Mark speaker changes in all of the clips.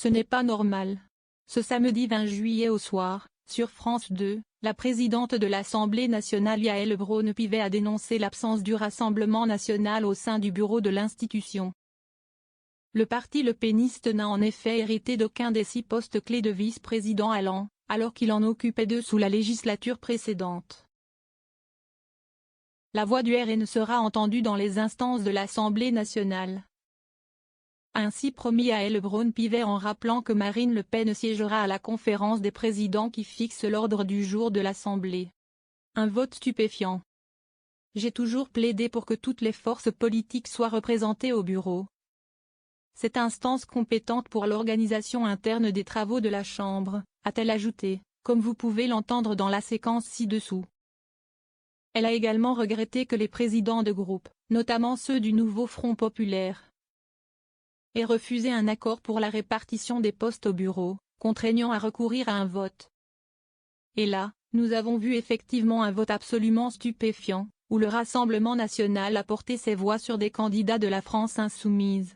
Speaker 1: Ce n'est pas normal. Ce samedi 20 juillet au soir, sur France 2, la présidente de l'Assemblée nationale Yaël Braun-Pivet a dénoncé l'absence du Rassemblement national au sein du bureau de l'institution. Le parti lepéniste n'a en effet hérité d'aucun des 6 postes clés de vice-président alors qu'il en occupait 2 sous la législature précédente. La voix du RN sera entendue dans les instances de l'Assemblée nationale. A ainsi promis Yaël Braun-Pivet en rappelant que Marine Le Pen siégera à la conférence des présidents qui fixe l'ordre du jour de l'Assemblée. Un vote stupéfiant. J'ai toujours plaidé pour que toutes les forces politiques soient représentées au bureau. Cette instance compétente pour l'organisation interne des travaux de la Chambre, a-t-elle ajouté, comme vous pouvez l'entendre dans la séquence ci-dessous. Elle a également regretté que les présidents de groupe, notamment ceux du nouveau Front populaire, aient refusé un accord pour la répartition des postes au bureau, contraignant à recourir à un vote. Et là, nous avons vu effectivement un vote absolument stupéfiant, où le Rassemblement national a porté ses voix sur des candidats de la France insoumise,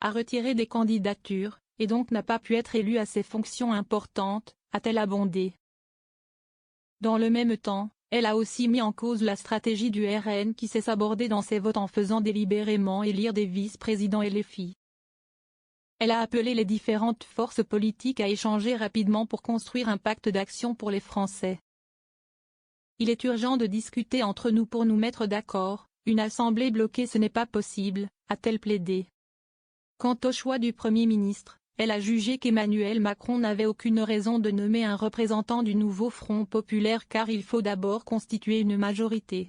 Speaker 1: a retiré des candidatures, et donc n'a pas pu être élu à ces fonctions importantes, a-t-elle abondé. Dans le même temps, elle a aussi mis en cause la stratégie du RN qui s'est sabordée dans ses votes en faisant délibérément élire des vice-présidents LFI. Elle a appelé les différentes forces politiques à échanger rapidement pour construire un pacte d'action pour les Français. Il est urgent de discuter entre nous pour nous mettre d'accord, une assemblée bloquée ce n'est pas possible, a-t-elle plaidé. Quant au choix du Premier ministre, elle a jugé qu'Emmanuel Macron n'avait aucune raison de nommer un représentant du nouveau Front populaire car il faut d'abord constituer une majorité.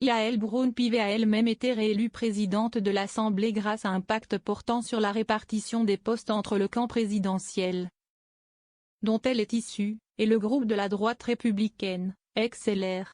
Speaker 1: Yaël Braun-Pivet a elle-même été réélue présidente de l'Assemblée grâce à un pacte portant sur la répartition des postes entre le camp présidentiel, dont elle est issue, et le groupe de la droite républicaine, ex-LR.